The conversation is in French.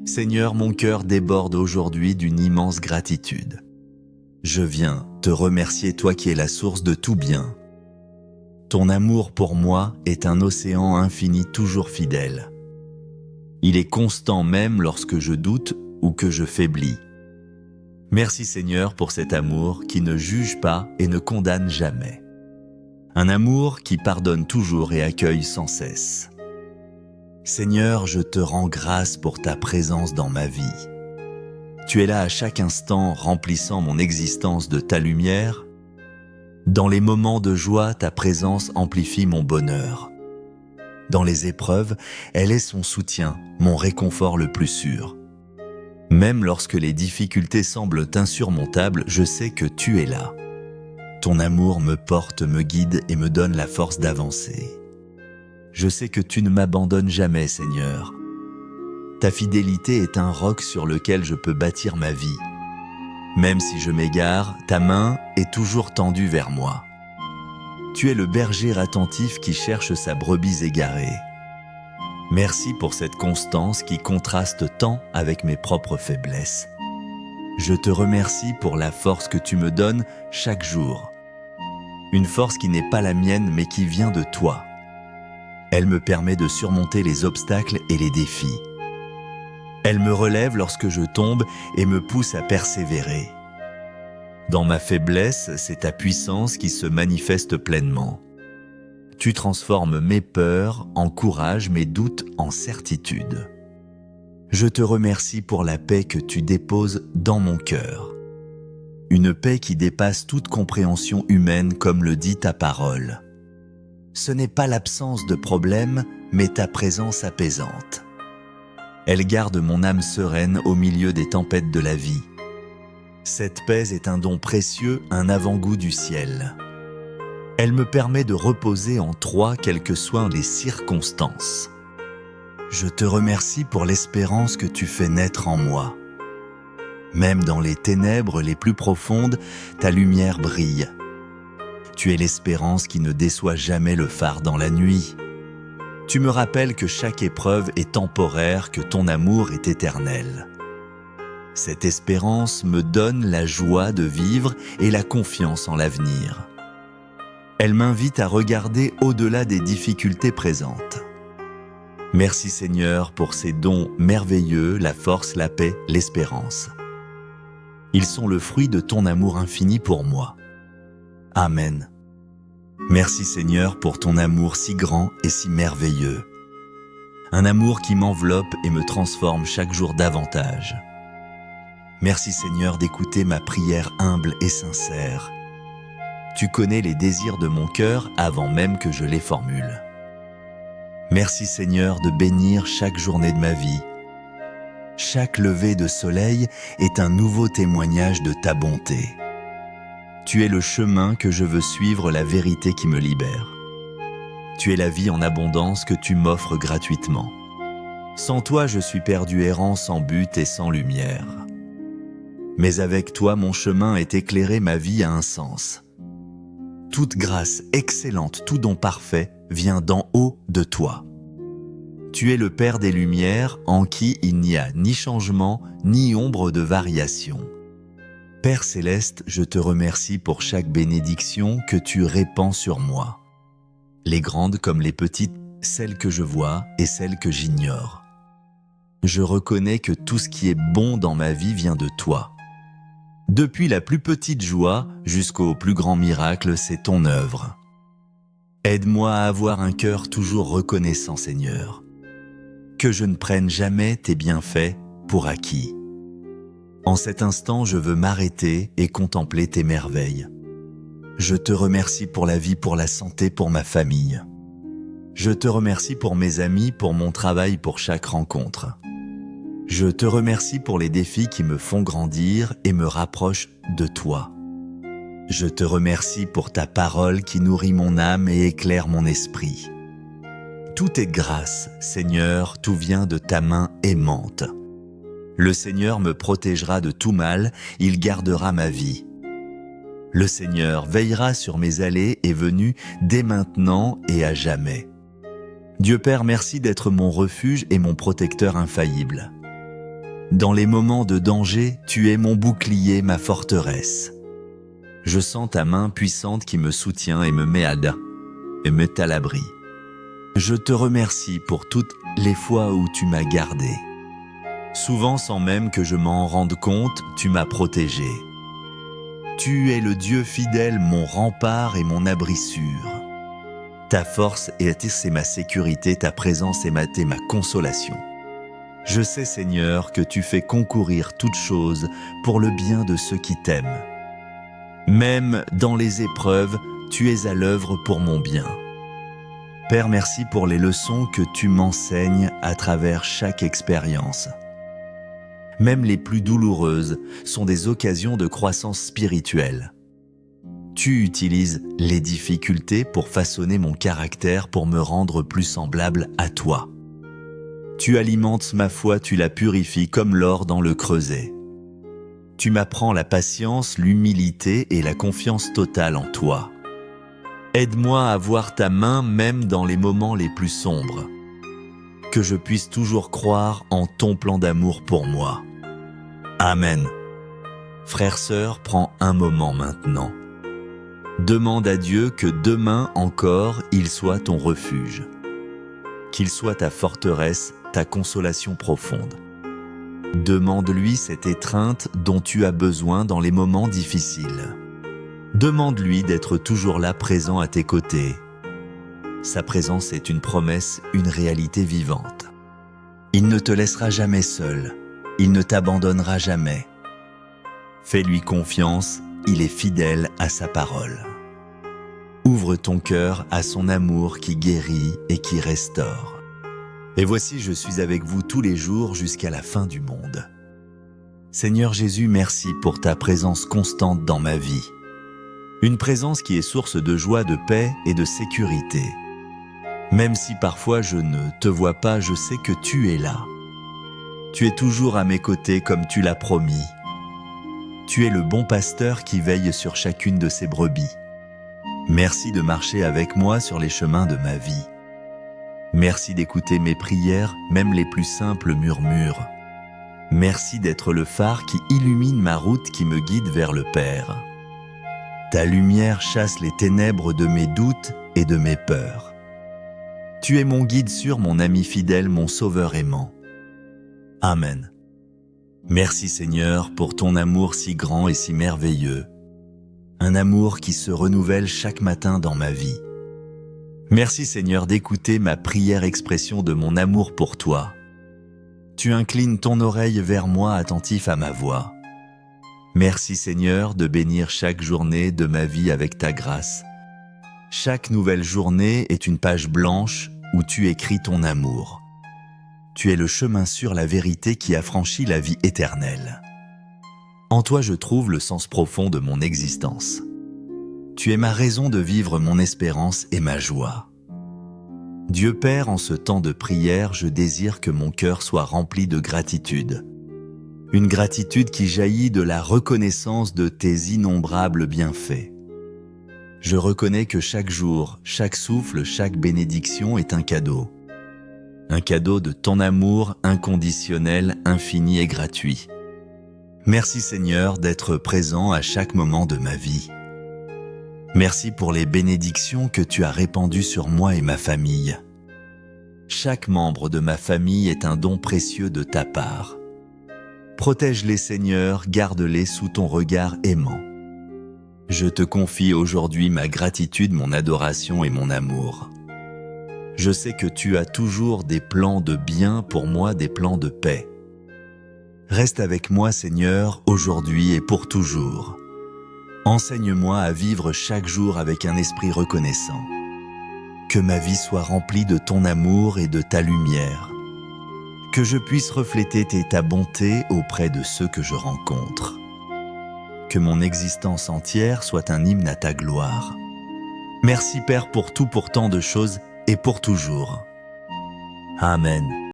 Seigneur, mon cœur déborde aujourd'hui d'une immense gratitude. Je viens te remercier, toi qui es la source de tout bien. Ton amour pour moi est un océan infini toujours fidèle. Il est constant même lorsque je doute ou que je faiblis. Merci Seigneur pour cet amour qui ne juge pas et ne condamne jamais. Un amour qui pardonne toujours et accueille sans cesse. Seigneur, je te rends grâce pour ta présence dans ma vie. Tu es là à chaque instant remplissant mon existence de ta lumière. Dans les moments de joie, ta présence amplifie mon bonheur. Dans les épreuves, elle est son soutien, mon réconfort le plus sûr. Même lorsque les difficultés semblent insurmontables, je sais que tu es là. Ton amour me porte, me guide et me donne la force d'avancer. Je sais que tu ne m'abandonnes jamais, Seigneur. Ta fidélité est un roc sur lequel je peux bâtir ma vie. Même si je m'égare, ta main est toujours tendue vers moi. Tu es le berger attentif qui cherche sa brebis égarée. Merci pour cette constance qui contraste tant avec mes propres faiblesses. Je te remercie pour la force que tu me donnes chaque jour. Une force qui n'est pas la mienne mais qui vient de toi. Elle me permet de surmonter les obstacles et les défis. Elle me relève lorsque je tombe et me pousse à persévérer. Dans ma faiblesse, c'est ta puissance qui se manifeste pleinement. Tu transformes mes peurs en courage, mes doutes en certitude. Je te remercie pour la paix que tu déposes dans mon cœur. Une paix qui dépasse toute compréhension humaine comme le dit ta parole. Ce n'est pas l'absence de problèmes, mais ta présence apaisante. Elle garde mon âme sereine au milieu des tempêtes de la vie. Cette paix est un don précieux, un avant-goût du ciel. Elle me permet de reposer en toi quelles que soient les circonstances. Je te remercie pour l'espérance que tu fais naître en moi. Même dans les ténèbres les plus profondes, ta lumière brille. Tu es l'espérance qui ne déçoit jamais le phare dans la nuit. Tu me rappelles que chaque épreuve est temporaire, que ton amour est éternel. Cette espérance me donne la joie de vivre et la confiance en l'avenir. Elle m'invite à regarder au-delà des difficultés présentes. Merci Seigneur pour ces dons merveilleux, la force, la paix, l'espérance. Ils sont le fruit de ton amour infini pour moi. Amen. Merci Seigneur pour ton amour si grand et si merveilleux. Un amour qui m'enveloppe et me transforme chaque jour davantage. Merci Seigneur d'écouter ma prière humble et sincère. Tu connais les désirs de mon cœur avant même que je les formule. Merci Seigneur de bénir chaque journée de ma vie. Chaque lever de soleil est un nouveau témoignage de ta bonté. Tu es le chemin que je veux suivre, la vérité qui me libère. Tu es la vie en abondance que tu m'offres gratuitement. Sans toi, je suis perdu errant, sans but et sans lumière. Mais avec toi, mon chemin est éclairé, ma vie a un sens. Toute grâce excellente, tout don parfait vient d'en haut de toi. Tu es le Père des Lumières en qui il n'y a ni changement, ni ombre de variation. Père Céleste, je te remercie pour chaque bénédiction que tu répands sur moi. Les grandes comme les petites, celles que je vois et celles que j'ignore. Je reconnais que tout ce qui est bon dans ma vie vient de toi. Depuis la plus petite joie jusqu'au plus grand miracle, c'est ton œuvre. Aide-moi à avoir un cœur toujours reconnaissant, Seigneur. Que je ne prenne jamais tes bienfaits pour acquis. En cet instant, je veux m'arrêter et contempler tes merveilles. Je te remercie pour la vie, pour la santé, pour ma famille. Je te remercie pour mes amis, pour mon travail, pour chaque rencontre. Je te remercie pour les défis qui me font grandir et me rapprochent de toi. Je te remercie pour ta parole qui nourrit mon âme et éclaire mon esprit. Tout est grâce, Seigneur, tout vient de ta main aimante. Le Seigneur me protégera de tout mal, il gardera ma vie. Le Seigneur veillera sur mes allées et venues dès maintenant et à jamais. Dieu Père, merci d'être mon refuge et mon protecteur infaillible. Dans les moments de danger, tu es mon bouclier, ma forteresse. Je sens ta main puissante qui me soutient et me met à l'abri. Je te remercie pour toutes les fois où tu m'as gardé. Souvent sans même que je m'en rende compte, tu m'as protégé. Tu es le Dieu fidèle, mon rempart et mon abri sûr. Ta force c'est ma sécurité, ta présence est ma consolation. Je sais, Seigneur, que tu fais concourir toutes choses pour le bien de ceux qui t'aiment. Même dans les épreuves, tu es à l'œuvre pour mon bien. Père, merci pour les leçons que tu m'enseignes à travers chaque expérience. Même les plus douloureuses sont des occasions de croissance spirituelle. Tu utilises les difficultés pour façonner mon caractère, pour me rendre plus semblable à toi. Tu alimentes ma foi, tu la purifies comme l'or dans le creuset. Tu m'apprends la patience, l'humilité et la confiance totale en toi. Aide-moi à voir ta main même dans les moments les plus sombres. Que je puisse toujours croire en ton plan d'amour pour moi. Amen. Frère, sœur, prends un moment maintenant. Demande à Dieu que demain encore, il soit ton refuge. Qu'il soit ta forteresse, ta consolation profonde. Demande-lui cette étreinte dont tu as besoin dans les moments difficiles. Demande-lui d'être toujours là, présent à tes côtés. Sa présence est une promesse, une réalité vivante. Il ne te laissera jamais seul. Il ne t'abandonnera jamais. Fais-lui confiance, il est fidèle à sa parole. Ouvre ton cœur à son amour qui guérit et qui restaure. Et voici, je suis avec vous tous les jours jusqu'à la fin du monde. Seigneur Jésus, merci pour ta présence constante dans ma vie. Une présence qui est source de joie, de paix et de sécurité. Même si parfois je ne te vois pas, je sais que tu es là. Tu es toujours à mes côtés comme tu l'as promis. Tu es le bon pasteur qui veille sur chacune de ses brebis. Merci de marcher avec moi sur les chemins de ma vie. Merci d'écouter mes prières, même les plus simples murmures. Merci d'être le phare qui illumine ma route, qui me guide vers le Père. Ta lumière chasse les ténèbres de mes doutes et de mes peurs. Tu es mon guide sûr, mon ami fidèle, mon sauveur aimant. Amen. Merci Seigneur pour ton amour si grand et si merveilleux. Un amour qui se renouvelle chaque matin dans ma vie. Merci Seigneur d'écouter ma prière, expression de mon amour pour toi. Tu inclines ton oreille vers moi, attentif à ma voix. Merci Seigneur de bénir chaque journée de ma vie avec ta grâce. Chaque nouvelle journée est une page blanche où tu écris ton amour. Tu es le chemin sûr, la vérité qui affranchit la vie éternelle. En toi je trouve le sens profond de mon existence. Tu es ma raison de vivre, mon espérance et ma joie. Dieu Père, en ce temps de prière, je désire que mon cœur soit rempli de gratitude. Une gratitude qui jaillit de la reconnaissance de tes innombrables bienfaits. Je reconnais que chaque jour, chaque souffle, chaque bénédiction est un cadeau. Un cadeau de ton amour inconditionnel, infini et gratuit. Merci Seigneur d'être présent à chaque moment de ma vie. Merci pour les bénédictions que tu as répandues sur moi et ma famille. Chaque membre de ma famille est un don précieux de ta part. Protège-les Seigneur, garde-les sous ton regard aimant. Je te confie aujourd'hui ma gratitude, mon adoration et mon amour. Je sais que tu as toujours des plans de bien pour moi, des plans de paix. Reste avec moi Seigneur, aujourd'hui et pour toujours. Enseigne-moi à vivre chaque jour avec un esprit reconnaissant. Que ma vie soit remplie de ton amour et de ta lumière. Que je puisse refléter ta bonté auprès de ceux que je rencontre. Que mon existence entière soit un hymne à ta gloire. Merci Père pour tout, pour tant de choses et pour toujours. Amen.